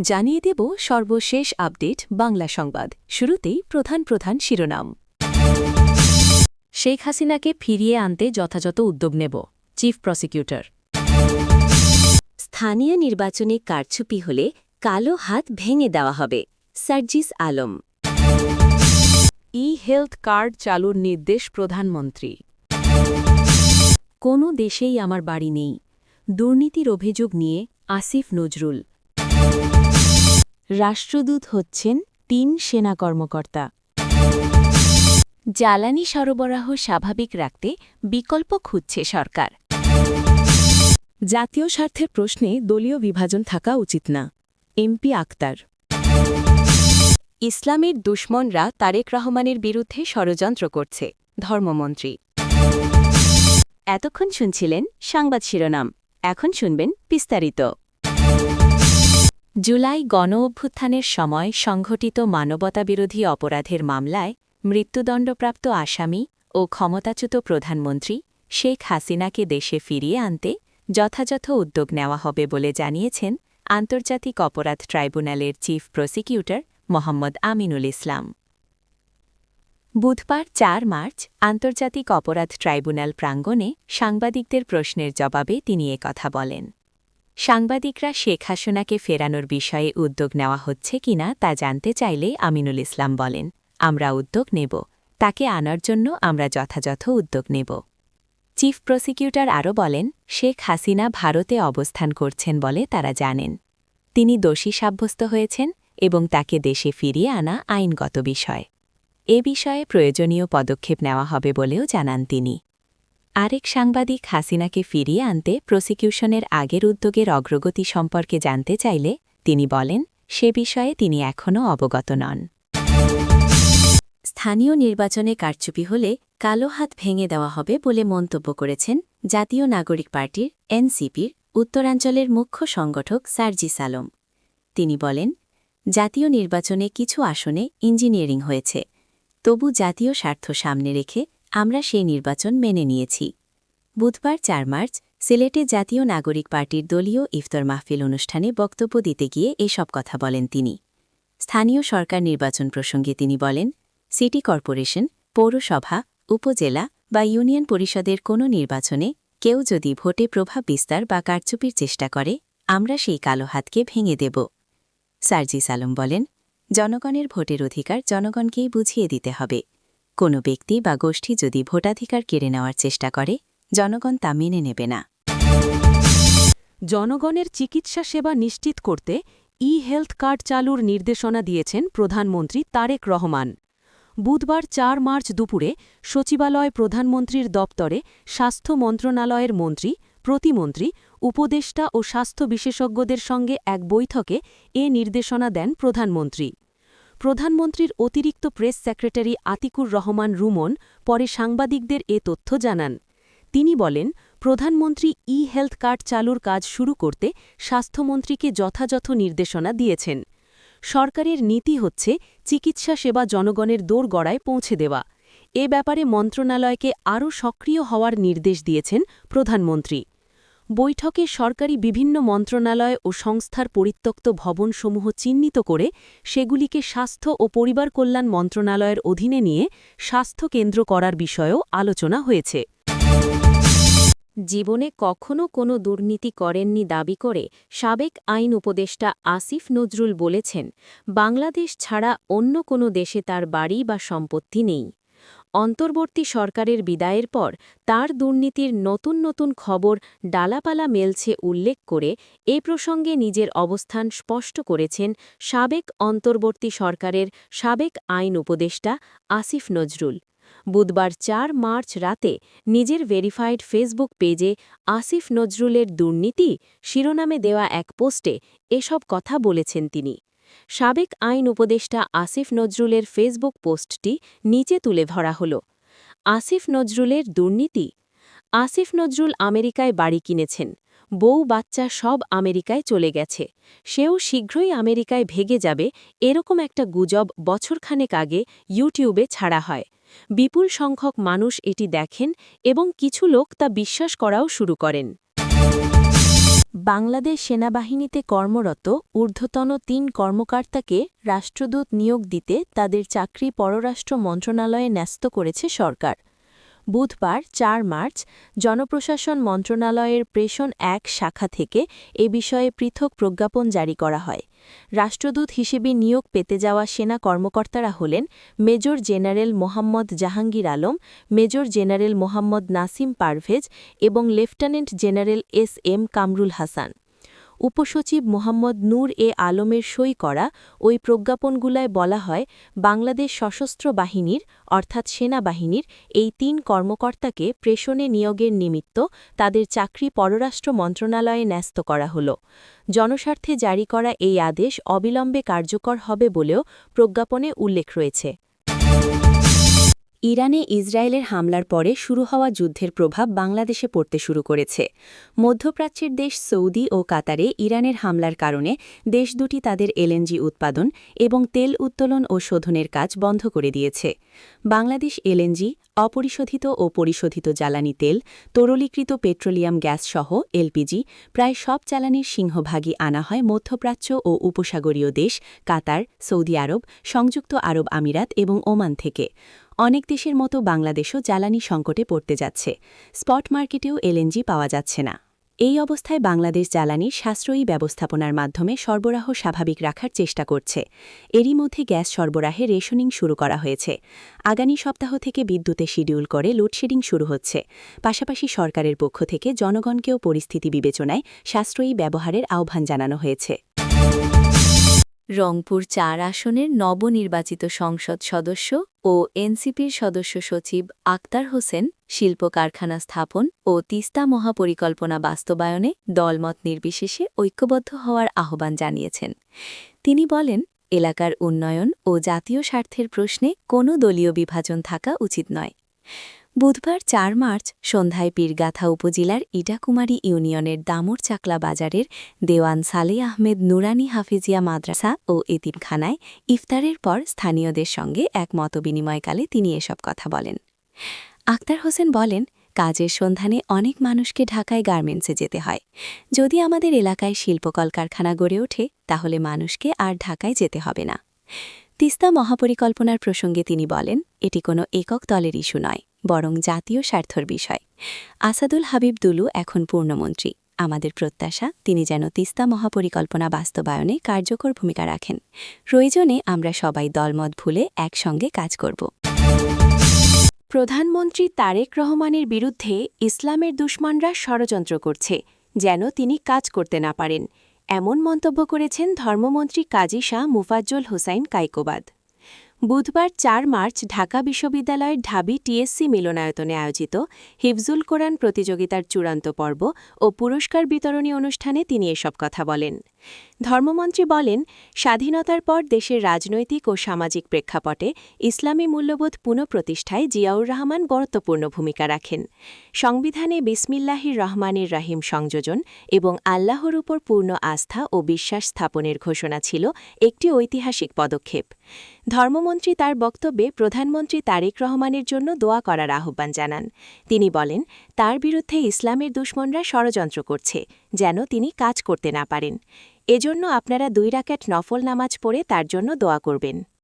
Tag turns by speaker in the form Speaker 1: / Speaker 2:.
Speaker 1: জানিয়ে দেব সর্বশেষ আপডেট বাংলা সংবাদ। শুরুতেই প্রধান প্রধান শিরোনাম। শেখ হাসিনাকে ফিরিয়ে আনতে যথাযথ উদ্যোগ নেব, চিফ প্রসিকিউটর।
Speaker 2: স্থানীয় নির্বাচনে কারচুপি হলে কালো হাত ভেঙে দেওয়া হবে, সার্জিস আলম।
Speaker 1: হেলথ কার্ড চালুর নির্দেশ প্রধানমন্ত্রী। কোনো দেশেই আমার বাড়ি নেই, দুর্নীতির অভিযোগ নিয়ে আসিফ নজরুল। রাষ্ট্রদূত হচ্ছেন ৩ সেনা কর্মকর্তা। জ্বালানি সরবরাহ স্বাভাবিক রাখতে বিকল্প খুঁজছে সরকার। জাতীয় স্বার্থের প্রশ্নে দলীয় বিভাজন থাকা উচিত না, এমপি আক্তার। ইসলামের দুশমনরা তারেক রহমানের বিরুদ্ধে ষড়যন্ত্র করছে, ধর্মমন্ত্রী। এতক্ষণ শুনছিলেন সংবাদ শিরোনাম, এখন শুনবেন বিস্তারিত। জুলাই গণ-অভ্যুত্থানের সময় সংঘটিত মানবতাবিরোধী অপরাধের মামলায় মৃত্যুদণ্ডপ্রাপ্ত আসামি ও ক্ষমতাচ্যুত প্রধানমন্ত্রী শেখ হাসিনাকে দেশে ফিরিয়ে আনতে যথাযথ উদ্যোগ নেওয়া হবে বলে জানিয়েছেন আন্তর্জাতিক অপরাধ ট্রাইব্যুনালের চিফ প্রসিকিউটর মোহাম্মদ আমিনুল ইসলাম। বুধবার ৪ মার্চ আন্তর্জাতিক অপরাধ ট্রাইব্যুনাল প্রাঙ্গণে সাংবাদিকদের প্রশ্নের জবাবে তিনি একথা বলেন। সাংবাদিকরা শেখ হাসিনাকে ফেরানোর বিষয়ে উদ্যোগ নেওয়া হচ্ছে কিনা তা জানতে চাইলে আমিনুল ইসলাম বলেন, আমরা উদ্যোগ নেব, তাকে আনার জন্য আমরা যথাযথ উদ্যোগ নেব। চিফ প্রসিকিউটর আরও বলেন, শেখ হাসিনা ভারতে অবস্থান করছেন বলে তারা জানেন। তিনি দোষী সাব্যস্ত হয়েছেন এবং তাকে দেশে ফিরিয়ে আনা আইনগত বিষয়। এ বিষয়ে প্রয়োজনীয় পদক্ষেপ নেওয়া হবে বলেও জানান তিনি। আরেক সাংবাদিক হাসিনাকে ফিরিয়ে আনতে প্রসিকিউশনের আগের উদ্যোগের অগ্রগতি সম্পর্কে জানতে চাইলে তিনি বলেন, সে বিষয়ে তিনি এখনও অবগত নন।
Speaker 2: স্থানীয় নির্বাচনে কারচুপি হলে কালো হাত ভেঙে দেওয়া হবে বলে মন্তব্য করেছেন জাতীয় নাগরিক পার্টির এনসিপির উত্তরাঞ্চলের মুখ্য সংগঠক সার্জিস আলম। তিনি বলেন, জাতীয় নির্বাচনে কিছু আসনে ইঞ্জিনিয়ারিং হয়েছে, তবু জাতীয় স্বার্থ সামনে রেখে আমরা সেই নির্বাচন মেনে নিয়েছি। বুধবার ৪ মার্চ সিলেটে জাতীয় নাগরিক পার্টির দলীয় ইফতার মাহফিল অনুষ্ঠানে বক্তব্য দিতে গিয়ে এসব কথা বলেন তিনি। স্থানীয় সরকার নির্বাচন প্রসঙ্গে তিনি বলেন, সিটি কর্পোরেশন, পৌরসভা, উপজেলা বা ইউনিয়ন পরিষদের কোনো নির্বাচনে কেউ যদি ভোটে প্রভাব বিস্তার বা কারচুপির চেষ্টা করে, আমরা সেই কালো হাতকে ভেঙে দেব। সার্জিস আলম বলেন, জনগণের ভোটের অধিকার জনগণকেই বুঝিয়ে দিতে হবে। কোনো ব্যক্তি বা গোষ্ঠী যদি ভোটাধিকার কেড়ে নেওয়ার চেষ্টা করে, জনগণ তা মেনে নেবে না।
Speaker 1: জনগণের চিকিৎসা সেবা নিশ্চিত করতে হেলথ কার্ড চালুর নির্দেশনা দিয়েছেন প্রধানমন্ত্রী তারেক রহমান। বুধবার ৪ মার্চ দুপুরে সচিবালয় প্রধানমন্ত্রীর দপ্তরে স্বাস্থ্য মন্ত্রণালয়ের মন্ত্রী, প্রতিমন্ত্রী, উপদেষ্টা ও স্বাস্থ্য বিশেষজ্ঞদের সঙ্গে এক বৈঠকে এ নির্দেশনা দেন প্রধানমন্ত্রী। প্রধানমন্ত্রীর অতিরিক্ত প্রেস সেক্রেটারি আতিকুর রহমান রুমন পরে সাংবাদিকদের এ তথ্য জানান। তিনি বলেন, প্রধানমন্ত্রী হেলথ কার্ড চালুর কাজ শুরু করতে স্বাস্থ্যমন্ত্রীকে যথাযথ নির্দেশনা দিয়েছেন। সরকারের নীতি হচ্ছে চিকিৎসা সেবা জনগণের দোরগড়ায় পৌঁছে দেওয়া। এ ব্যাপারে মন্ত্রণালয়কে আরও সক্রিয় হওয়ার নির্দেশ দিয়েছেন প্রধানমন্ত্রী। বৈঠকে সরকারি বিভিন্ন মন্ত্রণালয় ও সংস্থার পরিত্যক্ত ভবনসমূহ চিহ্নিত করে সেগুলিকে স্বাস্থ্য ও পরিবার কল্যাণ মন্ত্রণালয়ের অধীনে নিয়ে স্বাস্থ্য কেন্দ্র করার বিষয়েও আলোচনা হয়েছে।
Speaker 2: জীবনে কখনো কোনো দুর্নীতি করেননি দাবি করে সাবেক আইন উপদেষ্টা আসিফ নজরুল বলেছেন, বাংলাদেশ ছাড়া অন্য কোনো দেশে তার বাড়ি বা সম্পত্তি নেই। অন্তর্বর্তী সরকারের বিদায়ের পর তার দুর্নীতির নতুন নতুন খবর ডালাপালা মেলছে উল্লেখ করে এ প্রসঙ্গে নিজের অবস্থান স্পষ্ট করেছেন সাবেক অন্তর্বর্তী সরকারের সাবেক আইন উপদেষ্টা আসিফ নজরুল। বুধবার ৪ মার্চ রাতে নিজের ভেরিফাইড ফেসবুক পেজে আসিফ নজরুলের দুর্নীতি শিরোনামে দেওয়া এক পোস্টে এসব কথা বলেছেন তিনি। সাবেক আইন উপদেষ্টা আসিফ নজরুলের ফেসবুক পোস্টটি নিচে তুলে ধরা হল। আসিফ নজরুলের দুর্নীতি। আসিফ নজরুল আমেরিকায় বাড়ি কিনেছেন, বউ বাচ্চা সব আমেরিকায় চলে গেছে, সেও শীঘ্রই আমেরিকায় ভেগে যাবে, এরকম একটা গুজব বছরখানেক আগে ইউটিউবে ছাড়া হয়। বিপুল সংখ্যক মানুষ এটি দেখেন এবং কিছু লোক তা বিশ্বাস করাও শুরু করেন। বাংলাদেশ সেনাবাহিনীতে কর্মরত ঊর্ধ্বতন ৩ কর্মকর্তাকে রাষ্ট্রদূত নিয়োগ দিতে তাদের চাকরি পররাষ্ট্র মন্ত্রণালয়ে ন্যস্ত করেছে সরকার। বুধবার ৪ মার্চ জনপ্রশাসন মন্ত্রণালয়ের প্রেষণ ১ শাখা থেকে এ বিষয়ে পৃথক প্রজ্ঞাপন জারি করা হয়। রাষ্ট্রদূত হিসেবে নিয়োগ পেতে যাওয়া সেনা কর্মকর্তারা হলেন major general Mohammad Jahangir Alam, major general Mohammad Nasim Parvez এবং lieutenant general S M. Kamrul Hasan. উপসচিব মোহাম্মদ নূর আলমের সই করা ওই প্রজ্ঞাপনগুলায় বলা হয়, বাংলাদেশ সশস্ত্র বাহিনীর অর্থাৎ সেনাবাহিনীর এই ৩ কর্মকর্তাকে প্রেষণে নিয়োগের নিমিত্ত তাদের চাকরি পররাষ্ট্র মন্ত্রণালয়ে ন্যস্ত করা হল। জনস্বার্থে জারি করা এই আদেশ অবিলম্বে কার্যকর হবে বলেও প্রজ্ঞাপনে উল্লেখ রয়েছে। ইরানে ইসরায়েলের হামলার পরে শুরু হওয়া যুদ্ধের প্রভাব বাংলাদেশে পড়তে শুরু করেছে। মধ্যপ্রাচ্যের দেশ সৌদি ও কাতারে ইরানের হামলার কারণে দেশ দুটি তাদের এলএনজি উৎপাদন এবং তেল উত্তোলন ও শোধনের কাজ বন্ধ করে দিয়েছে। বাংলাদেশ এলএনজি, অপরিশোধিত ও পরিশোধিত জ্বালানি তেল, তরলীকৃত পেট্রোলিয়াম গ্যাস সহ এলপিজি প্রায় সব জ্বালানির সিংহভাগই আনা হয় মধ্যপ্রাচ্য ও উপসাগরীয় দেশ কাতার, সৌদি আরব, সংযুক্ত আরব আমিরাত এবং ওমান থেকে। অনেক দেশের মতো বাংলাদেশও জ্বালানি সংকটে পড়তে যাচ্ছে। স্পট মার্কেটেও এলএনজি পাওয়া যাচ্ছে না। এই অবস্থায় বাংলাদেশ জ্বালানির সাশ্রয়ী ব্যবস্থাপনার মাধ্যমে সরবরাহ স্বাভাবিক রাখার চেষ্টা করছে। এরই মধ্যে গ্যাস সরবরাহে রেশনিং শুরু করা হয়েছে। আগামী সপ্তাহ থেকে বিদ্যুতে শিডিউল করে লোডশেডিং শুরু হচ্ছে। পাশাপাশি সরকারের পক্ষ থেকে জনগণকেও পরিস্থিতি বিবেচনায় সাশ্রয়ী ব্যবহারের আহ্বান জানানো হয়েছে। রংপুর ৪ আসনের নবনির্বাচিত সংসদ সদস্য ও এনসিপির সদস্য সচিব আক্তার হোসেন শিল্প কারখানা স্থাপন ও তিস্তা মহাপরিকল্পনা বাস্তবায়নে দলমত নির্বিশেষে ঐক্যবদ্ধ হওয়ার আহ্বান জানিয়েছেন। তিনি বলেন, এলাকার উন্নয়ন ও জাতীয় স্বার্থের প্রশ্নে কোনো দলীয় বিভাজন থাকা উচিত নয়। বুধবার ৪ মার্চ সন্ধ্যায় পীরগাথা উপজেলার ইটাকুমারী ইউনিয়নের দামুরচাকলা বাজারের দেওয়ান সালে আহমেদ নুরানি হাফিজিয়া মাদ্রাসা ও এতিমখানায় ইফতারের পর স্থানীয়দের সঙ্গে এক মতবিনিময়কালে তিনি এসব কথা বলেন। আক্তার হোসেন বলেন, কাজের সন্ধানে অনেক মানুষকে ঢাকায় গার্মেন্টসে যেতে হয়। যদি আমাদের এলাকায় শিল্পকল কারখানা গড়ে ওঠে তাহলে মানুষকে আর ঢাকায় যেতে হবে না। তিস্তা মহাপরিকল্পনার প্রসঙ্গে তিনি বলেন, এটি কোনো একক দলের ইস্যু নয়, বরং জাতীয় স্বার্থর বিষয়। আসাদুল হাবিব দুলু এখন পূর্ণমন্ত্রী। আমাদের প্রত্যাশা তিনি যেন তিস্তা মহাপরিকল্পনা বাস্তবায়নে কার্যকর ভূমিকা রাখেন। প্রয়োজনে আমরা সবাই দলমত ভুলে একসঙ্গে কাজ করব। প্রধানমন্ত্রী তারেক রহমানের বিরুদ্ধে ইসলামের দুশমনরা ষড়যন্ত্র করছে যেন তিনি কাজ করতে না পারেন, এমন মন্তব্য করেছেন ধর্মমন্ত্রী কাজী শাহ মুফাজ্জল হোসাইন কায়কোবাদ। বুধবার ৪ মার্চ ঢাকা বিশ্ববিদ্যালয়ের ঢাবি টিএসসি মিলনায়তনে আয়োজিত হিফজুল কোরআন প্রতিযোগিতার চূড়ান্ত পর্ব ও পুরস্কার বিতরণী অনুষ্ঠানে তিনি এসব কথা বলেন। ধর্মমন্ত্রী বলেন, স্বাধীনতার পর দেশের রাজনৈতিক ও সামাজিক প্রেক্ষাপটে ইসলামী মূল্যবোধ পুনঃপ্রতিষ্ঠায় জিয়াউর রহমান গুরুত্বপূর্ণ ভূমিকা রাখেন। সংবিধানে বিসমিল্লাহির রহমানির রহিম সংযোজন এবং আল্লাহর উপর পূর্ণ আস্থা ও বিশ্বাস স্থাপনের ঘোষণা ছিল একটি ঐতিহাসিক পদক্ষেপ। ধর্মমন্ত্রী তার বক্তব্যে প্রধানমন্ত্রী তারেক রহমানের জন্য দোয়া করার আহ্বান জানান। তিনি বলেন, তার বিরুদ্ধে ইসলামের দুশমনরা ষড়যন্ত্র করছে যেন তিনি কাজ করতে না পারেন। এজন্য আপনারা 2 রাকাত নফল নামাজ পড়ে তার জন্য দোয়া করবেন।